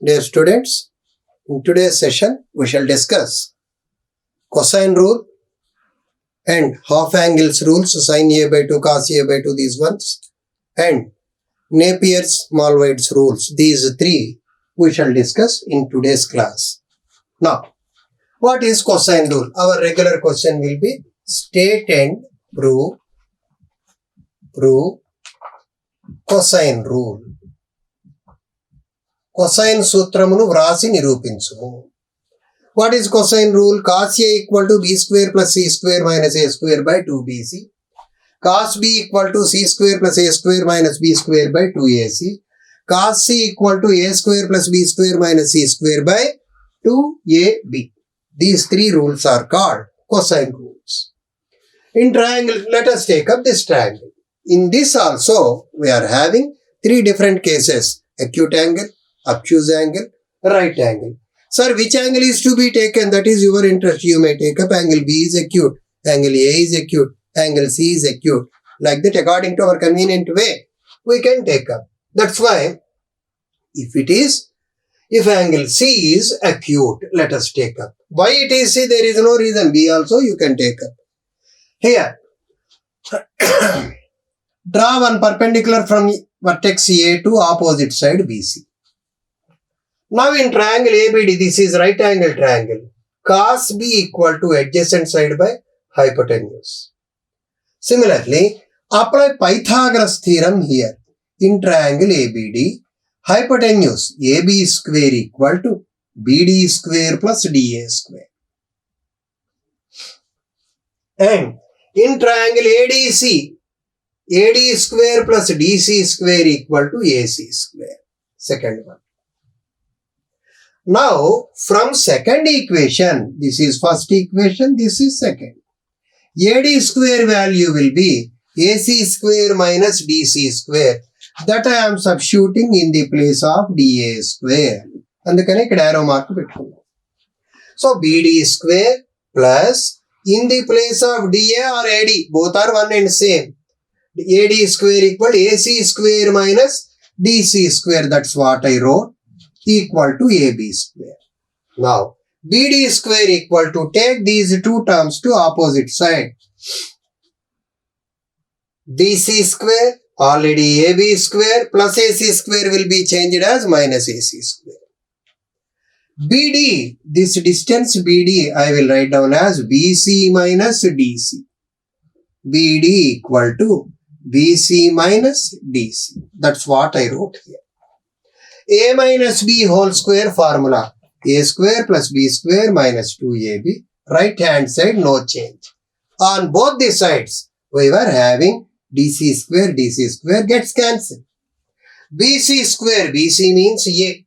Dear students, in today's session, we shall discuss cosine rule and half angles rules, sin A by 2, cos A by 2, these ones, and Napier's Smallwide's rules. These three we shall discuss in today's class. Now, what is cosine rule? Our regular question will be state and prove cosine rule. Cosine సూత్రమును వ్రాసి నిరూపించుము. What is cosine rule? Cos A equal to B square plus C square minus A square by 2BC. Cos B equal to C square plus A square minus B square by 2AC. Cos C equal to A square plus B square minus C square by 2AB. These three rules are called cosine rules. In triangle, let us take up this triangle. In this also, we are having three different cases: acute angle, obtuse angle, right angle. Sir, which angle is to be taken? That is your interest. You may take up angle B is acute, angle A is acute, angle C is acute. Like that, according to our convenient way, we can take up. That's why, if angle C is acute, let us take up. Why it is C? There is no reason. B also you can take up. Here, draw one perpendicular from vertex A to opposite side BC. Now in triangle ABD, this is right angle triangle. Cos B equal to adjacent side by hypotenuse. Similarly, apply Pythagoras theorem here. In triangle ABD, hypotenuse AB square equal to BD square plus DA square. And in triangle ADC, AD square plus DC square equal to AC square. Second one. Now, from second equation, this is first equation, this is second. AD square value will be AC square minus DC square. That I am substituting in the place of DA square. And the arrow mark. So, BD square plus in the place of DA or AD, both are one and same. AD square equal AC square minus DC square. That's what I wrote. Equal to AB square. Now, BD square equal to, take these two terms to opposite side. DC square, already AB square plus AC square will be changed as minus AC square. BD, this distance BD I will write down as BC minus DC. BD equal to BC minus DC. That's what I wrote here. A minus B whole square formula. A square plus B square minus 2AB. Right hand side no change. On both the sides we were having DC square gets cancelled. BC square, BC means A.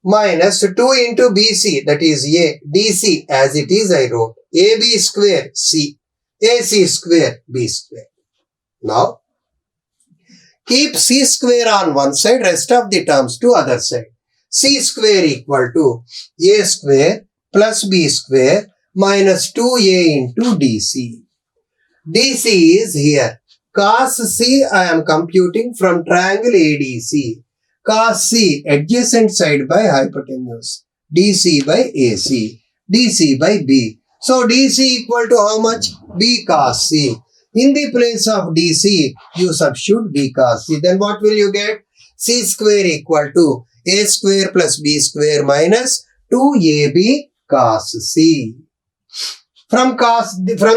Minus 2 into BC, that is A. DC as it is I wrote. AB square C. AC square B square. Now, keep C square on one side, rest of the terms to other side. C square equal to A square plus B square minus 2A into DC. DC is here. Cos C I am computing from triangle ADC. Cos C adjacent side by hypotenuse. DC by AC. DC by B. So DC equal to how much? B cos C. In the place of DC, you substitute B cos C. Then what will you get? C square equal to A square plus B square minus 2AB cos C. From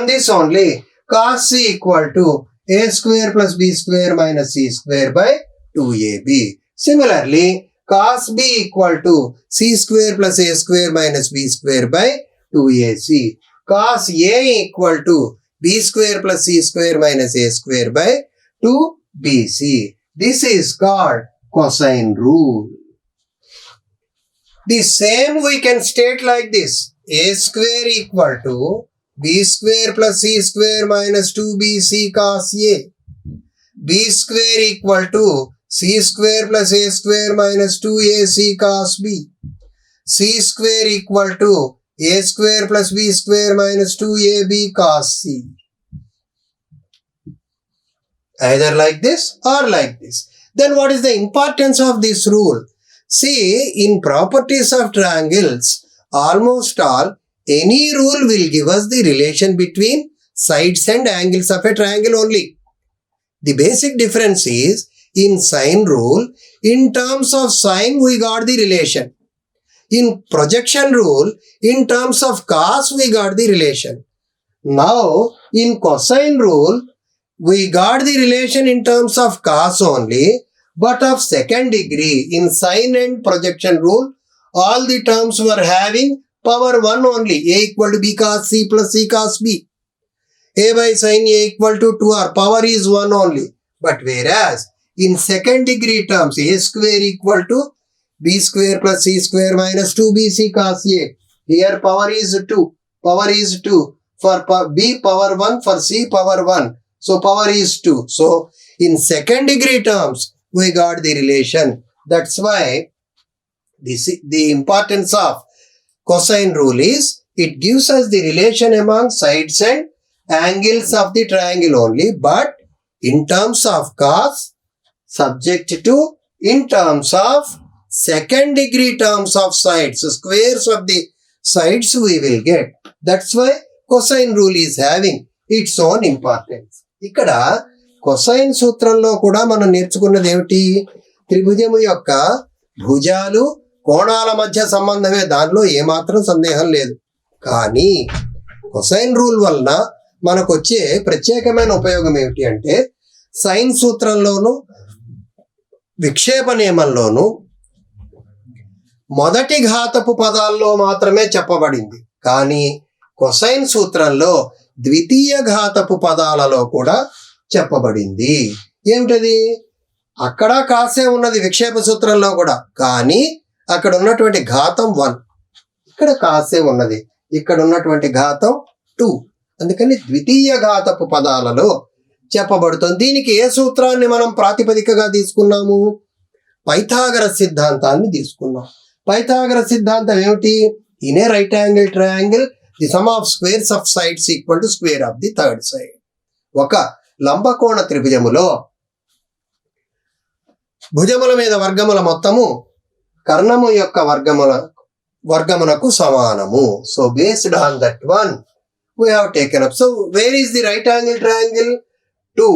this only, cos C equal to A square plus B square minus C square by 2AB. Similarly, cos B equal to C square plus A square minus B square by 2AC. Cos A equal to B square plus C square minus A square by 2BC. This is called cosine rule. The same we can state like this. A square equal to B square plus C square minus 2BC cos A. B square equal to C square plus A square minus 2AC cos B. C square equal to A square plus B square minus 2AB cos C. Either like this or like this. Then what is the importance of this rule? See, in properties of triangles, almost all, any rule will give us the relation between sides and angles of a triangle only. The basic difference is, in sine rule, in terms of sine we got the relation. In projection rule, in terms of cos we got the relation. Now, in cosine rule, we got the relation in terms of cos only, but of second degree. In sine and projection rule, all the terms were having power 1 only. A equal to b cos c plus c cos b. A by sine a equal to 2r. Power is 1 only. But whereas in second degree terms, a square equal to b square plus c square minus 2bc cos a. Here power is 2. Power is 2. For b power 1, for c power 1. So power is 2. So in second degree terms, we got the relation. That's why the importance of cosine rule is, it gives us the relation among sides and angles of the triangle only, but in terms of cos, subject to in terms of second degree terms of sides, squares of the sides we will get. That's why cosine rule is having its own importance. ఇక్కడ cosine సూత్రంలో కూడా మనం నేర్చుకున్నది ఏమిటి? త్రిభుజము యొక్క భుజాలు కోణాల మధ్య సంబంధమే, దానిలో ఏమాత్రం సందేహం లేదు. కానీ కొసైన్ రూల్ వలన మనకు వచ్చే ప్రత్యేకమైన ఉపయోగం ఏమిటి అంటే, సైన్ సూత్రంలోను విక్షేప నియమంలోను మొదటి ఘాతపు పదాల్లో మాత్రమే చెప్పబడింది. కానీ కొసైన్ సూత్రంలో ద్వితీయ ఘాతపు పదాలలో కూడా చెప్పబడింది. ఏమిటది? అక్కడ కాసే ఉన్నది విక్షేప సూత్రంలో కూడా, కానీ అక్కడ ఉన్నటువంటి ఘాతం 1, ఇక్కడ కాసే ఉన్నది, ఇక్కడ ఉన్నటువంటి ఘాతం 2. అందుకని ద్వితీయ ఘాతపు పదాలలో చెప్పబడుతుంది. దీనికి ఏ సూత్రాన్ని మనం ప్రాతిపదికగా తీసుకున్నాము? పైథాగరస్ సిద్ధాంతాన్ని తీసుకున్నాం. పైథాగరస్ సిద్ధాంతం ఏమిటి? In a right angle triangle the some of squares of sides equal to square of the third side. ఒక లంబకోణ త్రిభుజములో భుజముల మీద వర్గముల మొత్తము కర్ణము యొక్క వర్గమునకు సమానము. So based on that one we have taken up. So where is the right angle triangle? To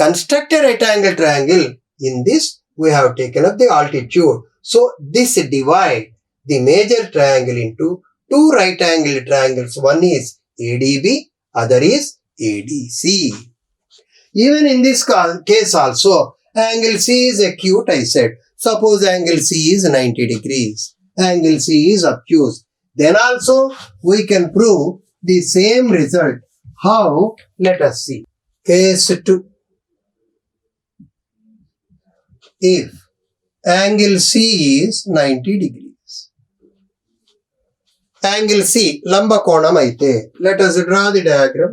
construct a right angle triangle, in this we have taken up the altitude. So this divide the major triangle into two right angle triangles. One is ADB, other is ADC. Even in this case also, angle C is acute, I said. Suppose angle C is 90 degrees. Angle C is obtuse. Then also we can prove the same result. How? Let us see. Case 2. If angle C is 90 degrees. Angle C, lamba konam aite. Let us draw the diagram.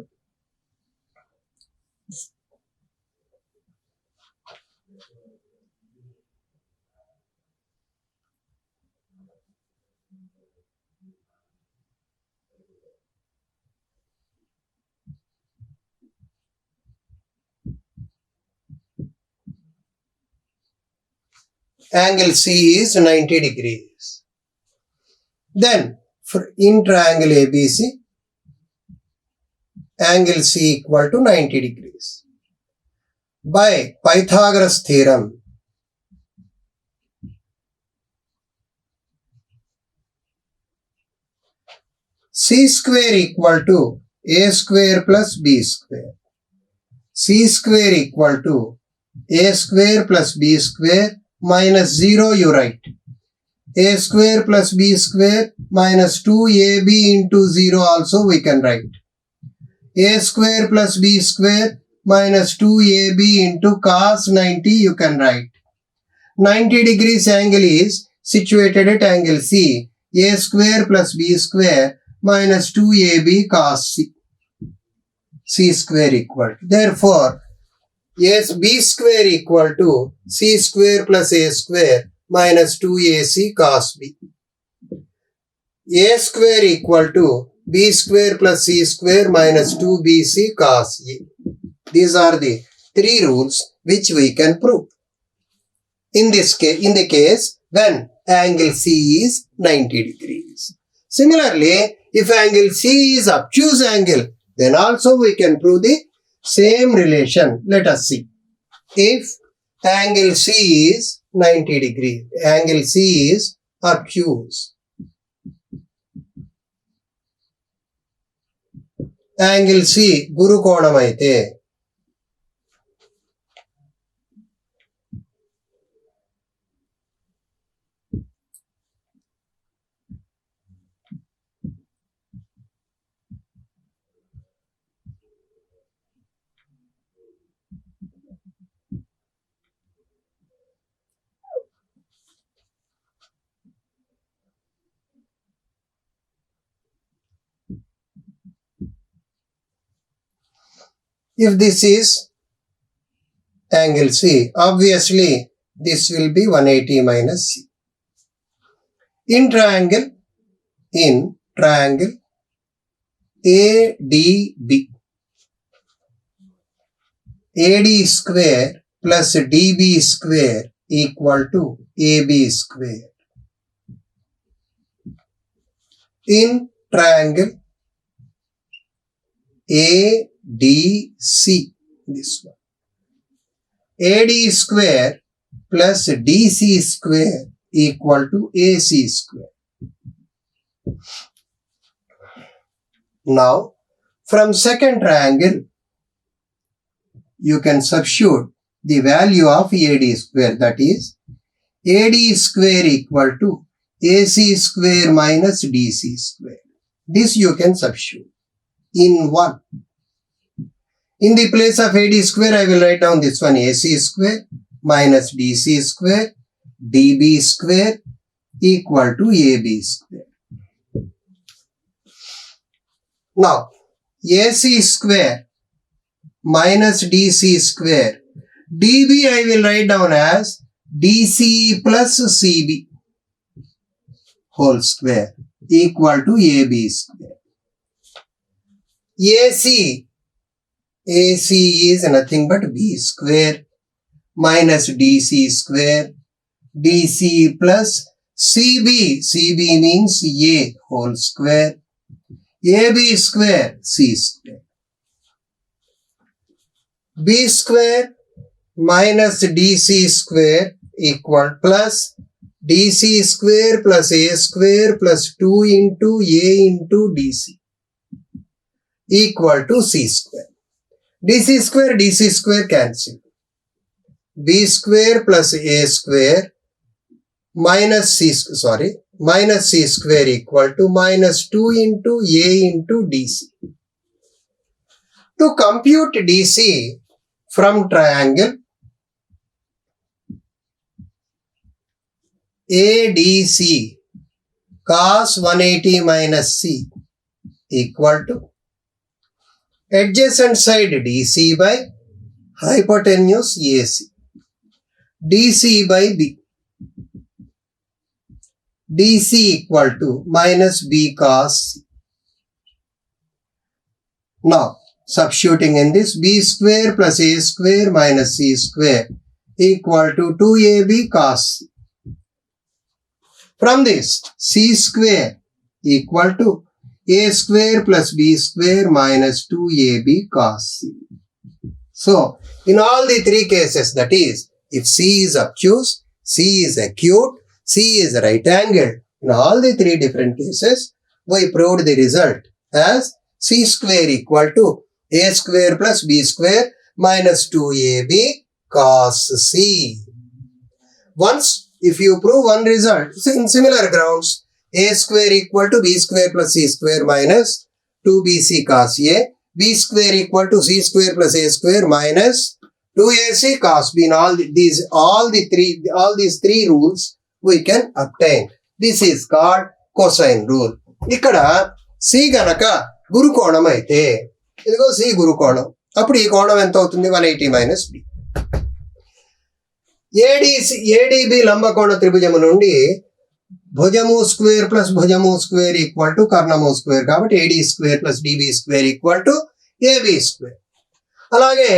Angle C is 90 degrees. Then, in triangle ABC, angle C equal to 90 degrees. By Pythagoras theorem, C square equal to A square plus B square. C square equal to A square plus B square minus 0 you write. A square plus B square minus 2AB into 0 also we can write. A square plus B square minus 2AB into cos 90 you can write. 90 degrees angle is situated at angle C. A square plus B square minus 2AB cos C. C square equal to. Therefore, yes, B square equal to C square plus A square minus 2AC cos B. A square equal to B square plus C square minus 2BC cos A. These are the three rules which we can prove. In the case when angle C is 90 degrees. Similarly, if angle C is obtuse angle, then also we can prove the same relation. Let us see. If angle C is 90 degrees, angle C is obtuse. Angle C గురుకోణం అయితే if this is angle C, obviously this will be 180 minus C. In triangle ADB, AD square plus DB square equal to AB square. In triangle ADC, this one, AD square plus DC square equal to AC square. Now, from second triangle, you can substitute the value of AD square, that is AD square equal to AC square minus DC square. This you can substitute in 1. In the place of AD square, I will write down this one, AC square minus DC square DB square equal to AB square. Now, AC square minus DC square, DB I will write down as DC plus CB whole square equal to AB square. AC is nothing but B square minus DC square, DC plus CB means A whole square, AB square C square. B square minus DC square equal plus DC square plus A square plus 2 into A into DC equal to C square. DC square cancel. B square plus A square minus C square equal to minus 2 into A into DC. To compute DC from triangle ADC, cos 180 minus C equal to adjacent side DC by hypotenuse AC, DC by B, DC equal to minus B cos C. Now, substituting in this, B square plus A square minus C square equal to 2AB cos C. From this, C square equal to A square plus B square minus 2AB cos C. So, in all the three cases, that is, if C is obtuse, C is acute, C is right angled, in all the three different cases, we proved the result as C square equal to A square plus B square minus 2AB cos C. Once, if you prove one result, in similar grounds, A square equal to B square plus C square minus 2BC cos A, B square equal to C square plus A square minus 2AC cos B. In all these three rules we can obtain. This is called cosine rule. ఇక్కడ C గనక గురుకోణం అయితే, ఇదిగో C గురుకోణం, అప్పుడు ఈ కోణం ఎంత అవుతుంది? 180 minus B. ADB లంబకోణ త్రిభుజము నుండి భుజము స్క్వేర్ ప్లస్ భుజము స్క్వేర్ ఈక్వల్ టు కర్ణము స్క్వేర్, కాబట్టి AD square plus DB square equal to AB square. అలాగే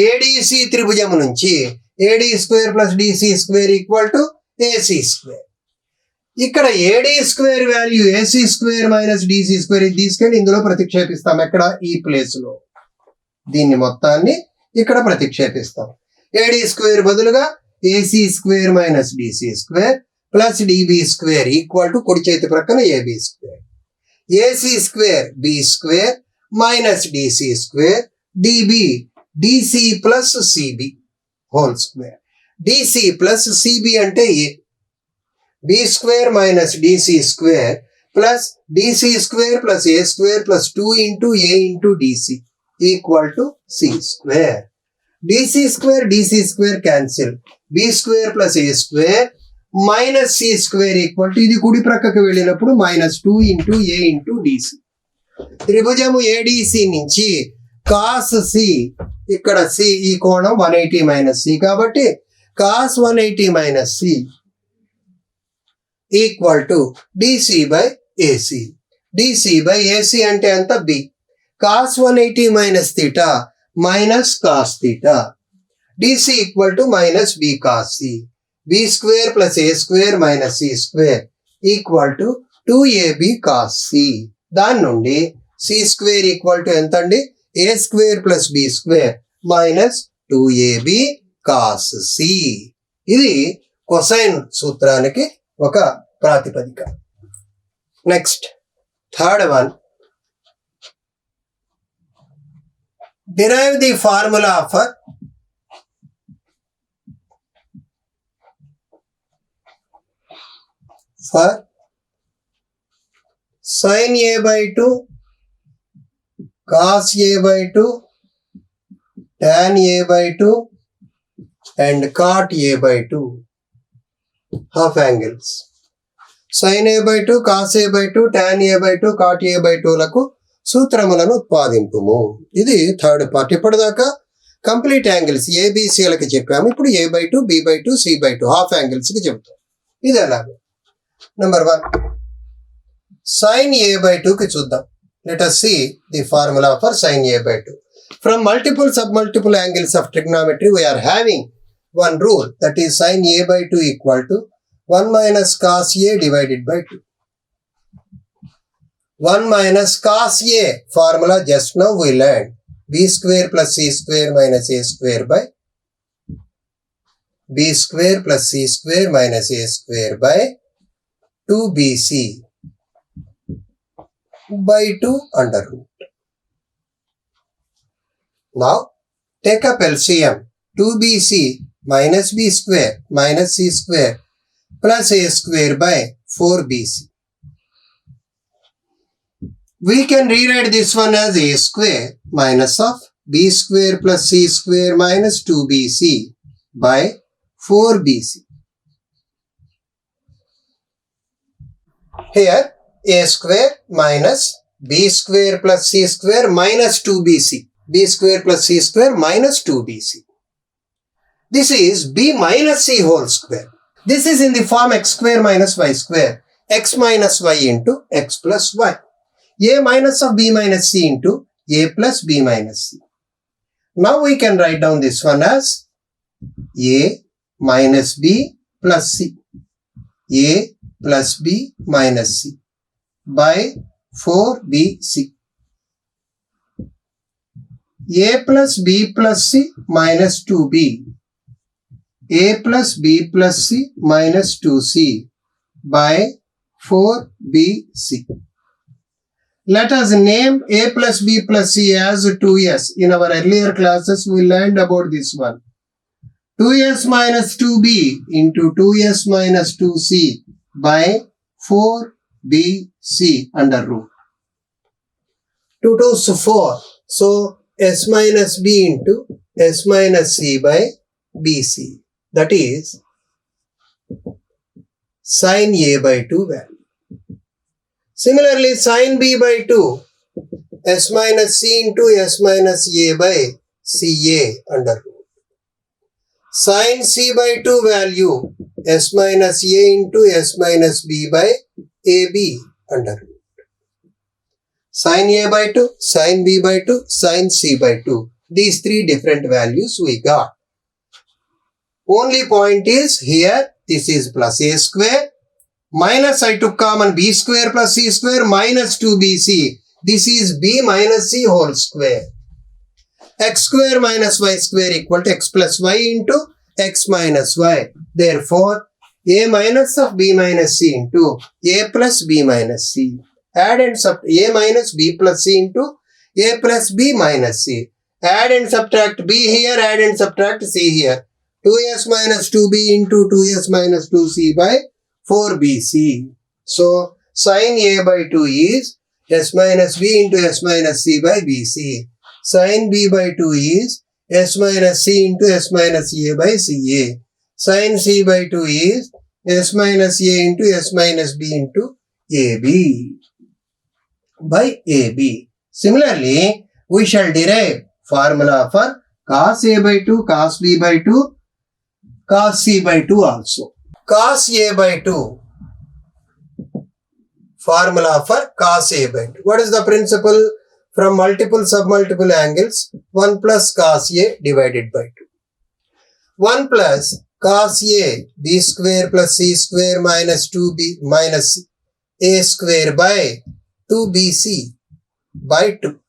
ADC త్రిభుజము నుంచి AD square plus DC square equal to AC square. ఇక్కడ AD square value AC square minus DC square ఇది తీసుకెళ్ళి ఇందులో ప్రతిక్షేపిస్తాం. ఎక్కడ? ఈ ప్లేస్ లో దీన్ని మొత్తాన్ని ఇక్కడ ప్రతిక్షేపిస్తాం. ఏడీ స్క్వేర్ బదులుగా AC square minus DC square plus DB square equal to కుడి చేతి ప్రక్కన AB square. AC square B square minus DC square DB DC plus CB whole square. DC plus CB అంటే A. B square minus DC square plus DC square plus A square plus 2 into A into DC equal to C square. DC square cancel. B square plus A square minus C square equal to ఇది కుడి ప్రక్కకు వెళ్ళినప్పుడు -2 into A into DC. త్రిభుజము ADC నుంచి cos C, ఇక్కడ C ఈ కోణం 180 minus C కాబట్టి cos 180 minus C equal to DC by AC. DC by AC అంటే అంత B. Cos 180 minus theta minus cos theta. DC equal to minus B cos C. B square plus A square minus C square equal to 2ab cos C. దాని నుండి C square equal to ఎంత అండి? A square plus B square minus 2ab cos C. ఇది cosine సూత్రానికి ఒక ప్రాతిపదిక. Next third one, derive the formula for sin a by 2 cos a by 2 tan a by 2 and cot a by 2 half angles. sin a by 2 cos a by 2 tan a by 2 cot a by 2 లకు సూత్రములను ఉత్పాదింపుము. ఇది third part. ఇప్పటిదాకా complete angles ఏబిసిలకి చెప్పాము. ఇప్పుడు a/2 b/2 c/2 half angles కి చెప్తాం. ఇది ఎలాగో. Number 1 sin a/2 కి చూద్దాం. Let us see the formula for sin a/2. From multiple submultiple angles of trigonometry we are having one rule, that is sin a/2 equal to 1 minus cos a divided by 2. 1 minus cos a formula just now we learned. B square plus C square minus A square by B square plus C square minus A square by 2BC by 2 under root. Now take up LCM. 2BC minus B square minus C square plus A square by 4BC. We can rewrite this one as a square minus of b square plus c square minus 2bc by 4bc. Here a square minus b square plus c square minus 2bc. b square plus c square minus 2bc. This is b minus c whole square. This is in the form x square minus y square. X minus y into x plus y. A minus of b minus c into a plus b minus c. Now we can write down this one as a minus b plus c. A plus b minus c by 4bc. A plus b plus c minus 2b. A plus b plus c minus 2c by 4bc. Let us name a plus b plus c as 2s. In our earlier classes, we learned about this one. 2s minus 2b into 2s minus 2c by 4bc under root. 2 2's 4. So, s minus b into s minus c by bc. That is sin a by 2 value. Similarly, sin b by 2, s minus c into s minus a by ca under root. Sin c by 2 value, s minus a into s minus b by ab under root. Sin a by 2, sin b by 2, sin c by 2. These three different values we got. Only point is here, this is plus a square, minus I took common b square plus c square minus 2bc. This is b minus c whole square. X square minus y square equal to x plus y into x minus y. Therefore, a minus of b minus c into a plus b minus c. Add and subtract a minus b plus c into a plus b minus c. Add and subtract b here, add and subtract c here. 2s minus 2b into 2s minus 2c by 4bc. So, sin a by 2 is s minus b into s minus c by bc. Sin b by 2 is s minus c into s minus a by ca. Sin c by 2 is s minus a into s minus b into ab by ab. Similarly, we shall derive formula for cos a by 2, cos b by 2, cos c by 2 also. Cos a by 2, formula for cos a by 2. What is the principle? From multiple submultiple angles, 1 plus cos a divided by 2. 1 plus cos a b square plus c square minus 2b minus a square by 2bc by 2.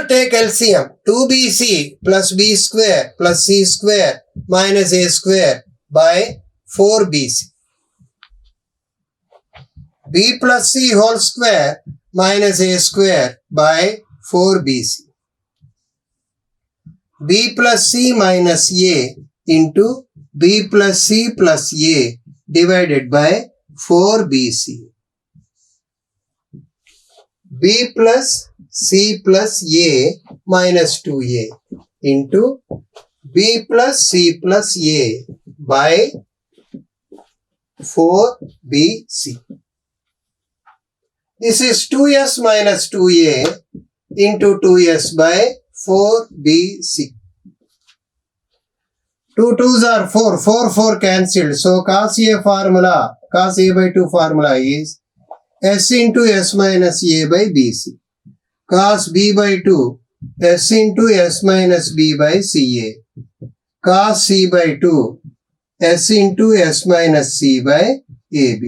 Take LCM. 2bc plus b square plus c square minus a square by 4bc. b plus c whole square minus a square by 4bc. b plus c minus a into b plus c plus a divided by 4bc. b plus c plus a minus 2a into b plus c plus a by 4bc. This is 2s minus 2a into 2s by 4bc. 2 2s are 4, 4 4 cancelled. So cos a formula, cos a by 2 formula is s into s minus a by bc. Cos b by 2, s into s minus b by ca. Cos c by 2, s into s minus c by ab.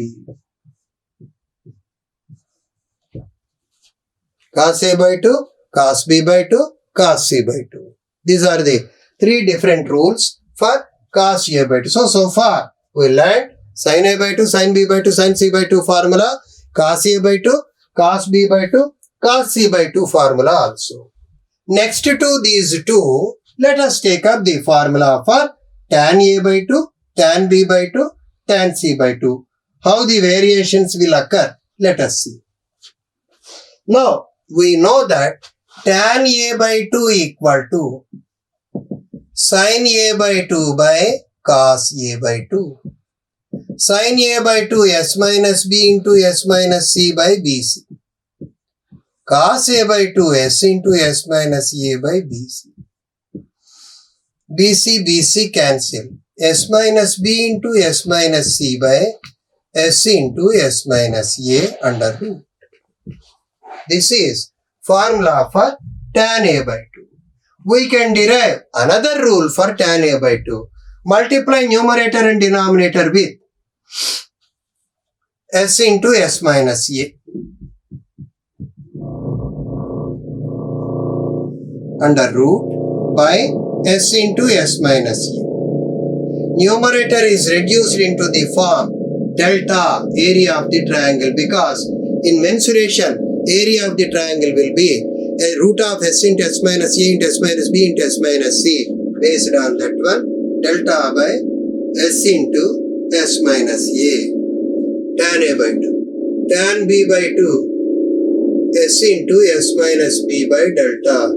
Cos a by 2, cos b by 2, cos c by 2. These are the three different rules for cos a by 2. So far we learned sin a by 2, sin b by 2, sin c by 2 formula, cos a by 2, cos b by 2, cos c by 2 formula also. Next to these two, let us take up the formula for tan a by 2, tan b by 2, tan c by 2. How the variations will occur, let us see. Now, we know that tan a by 2 equal to sin a by 2 by cos a by 2. Sin a by 2 s minus b into s minus c by bc. Cos a by 2 s into s minus a by bc. BC cancel. S minus b into s minus c by s into s minus a under root. This is formula for tan a by 2. We can derive another rule for tan a by 2. Multiply numerator and denominator with s into s minus a under root by s into s minus a. Numerator is reduced into the form delta area of the triangle because in mensuration area of the triangle will be a root of s into s minus a into s minus b into s minus c. Based on that one, delta by s into s minus a. Tan a by 2. Tan b by 2 s into s minus b by delta.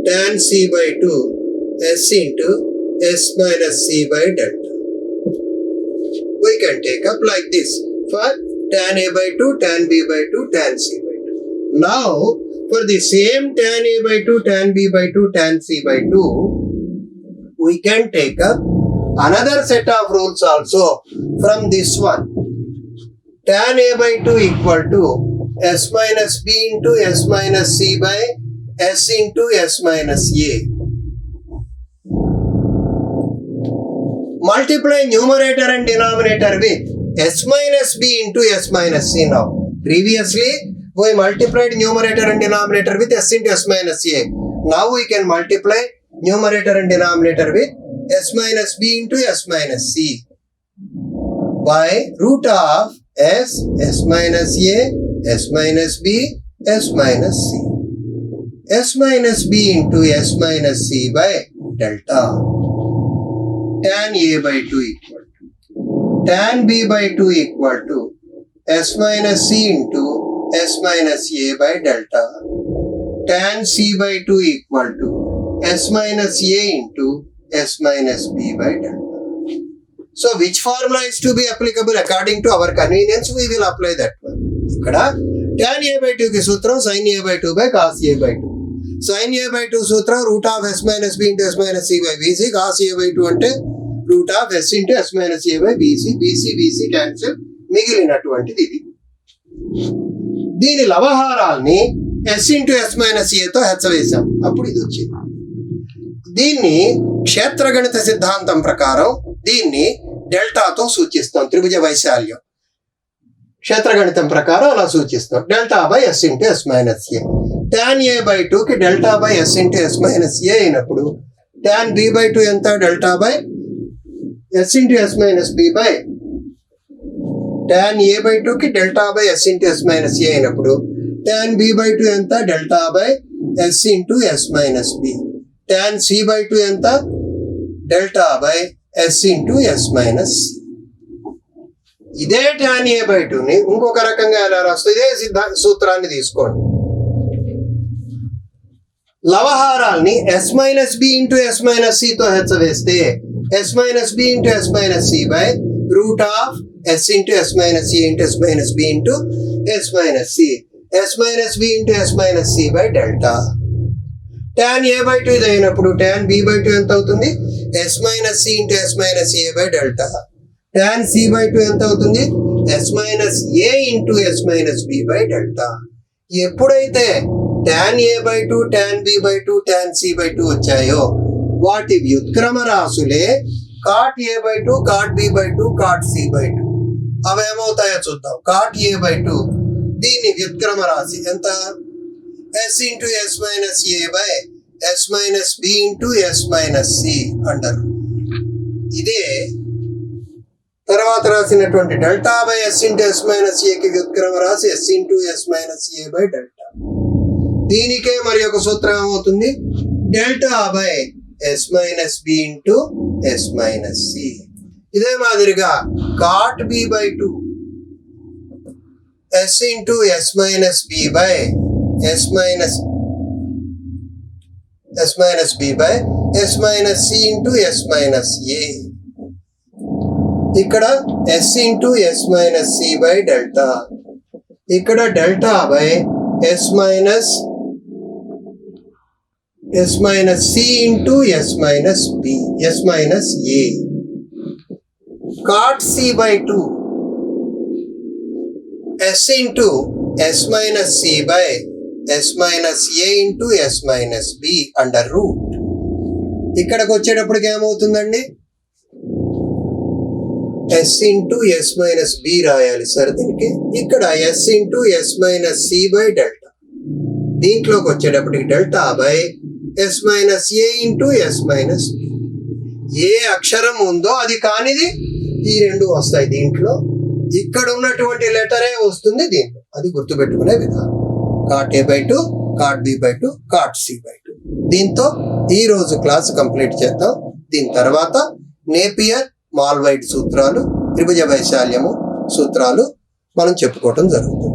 Tan c by 2 s into s minus c by delta. We can take up like this for tan a by 2, tan b by 2, tan c by 2. Now, for the same tan a by 2, tan b by 2, tan c by 2, we can take up another set of rules also from this one. Tan a by 2 equal to s minus b into s minus c by s into s minus a. multiply numerator and denominator with s minus b into s minus c now. Previously, we multiplied numerator and denominator with s into s minus a. Now we can multiply numerator and denominator with s minus b into s minus c by root of s minus a, s minus b, s minus c. S minus b into s minus c by delta. Tan a by 2 equal to tan b by 2 equal to s minus c into s minus a by delta. Tan c by 2 equal to s minus a into s minus b by delta. So which formula is to be applicable according to our convenience? We will apply that one. ఇక్కడ tan a by 2 కి సూత్రం sin a by 2 by cos a by 2. sin a by 2 సూత్రం root of s minus b into s minus c by bc. cos a by 2 అంటే root of s into s minus a by bc. bc cancel, మిగిలినటువంటిది ఇది. దీని లవహారాల్ని s into s minus a తో హెచ్చవేశాం, అప్పుడు ఇది వచ్చింది. దీన్ని క్షేత్రగణిత సిద్ధాంతం ప్రకారం దీన్ని డెల్టాతో సూచిస్తాం. త్రిభుజ వైశాల్యం క్షేత్రగణితం ప్రకారం అలా సూచిస్తాం. Delta by S into yes minus A. Tan A by 2కి delta by S into yes minus A అయినప్పుడు ట్యాన్ బి బై 2 ఎంత? Delta by S into yes minus B by tan A by 2కి delta by S into yes minus A అయినప్పుడు tan B by 2 ఎంత? Delta by S into yes minus B. Tan C by 2 ఎంత? Delta by S into yes minus C. ఇదే tan A by 2ని ఇంకొక రకంగా ఎలా రాస్తుంది? ఇదే సూత్రాన్ని తీసుకోండి. లవహారాల్ని S minus B into yes minus సితో హెచ్చవేస్తే S minus B into yes minus C by root of S into yes minus C into yes minus B into yes minus C. S minus B into yes minus C by delta. Tan A by 2 ఇది అయినప్పుడు tan B by 2 ఎంత అవుతుంది? Yes minus C into yes minus A by delta. Tan C by 2 ఎంత అవుతుంది? Yes minus a into yes minus B by delta. ఎప్పుడైతే tan A by 2, tan B by 2, tan C by 2 వచ్చాయో వాటి వ్యుత్క్రమ రాశులే cot A by 2, cot B by 2, cot C by 2. అవి ఏమవుతాయో చూద్దాం. Cot A by 2 దీని వ్యుత్క్రమ రాశి ఎంత? S into yes minus A by yes minus B into yes minus C అంటారు. ఇదే తర్వాత రాసినటువంటి delta by S into yes minus ఏకి వ్యుత్క్రమ రాశి S into yes minus A by delta. దీనికే మరి ఒక సూత్రం ఏమవుతుంది? Delta by yes minus B into yes minus C. ఇదే మాదిరిగా cot B by 2 yes into yes minus B by yes minus B by yes minus C into yes minus a. ఇక్కడ s into yes minus C by delta. ఇక్కడ delta by yes minus C into yes minus b s minus a. Cot C by 2 yes into yes minus C by yes minus a into yes minus b under root. ఇక్కడికి వచ్చేటప్పటికి ఏమవుతుందండి? S into yes minus b రాయాలి sir దీనికి. ఇక్కడ s into yes minus C by delta. దీంట్లోకి వచ్చేటప్పటికి delta by yes minus a into yes minus b. ఏ అక్షరం ఉందో అది కానిది ఈ రెండు వస్తాయి దీంట్లో. ఇక్కడ ఉన్నటువంటి లెటరే వస్తుంది దీంట్లో. అది గుర్తుపెట్టుకునే విధానం. Cot A by 2, cot B by 2, cot C by 2. దీంతో ఈ రోజు క్లాస్ కంప్లీట్ చేద్దాం. దీని తర్వాత నేపియర్ మాల్వైడ్ సూత్రాలు, త్రిభుజ వైశాల్యము సూత్రాలు మనం చెప్పుకోవటం జరుగుతుంది.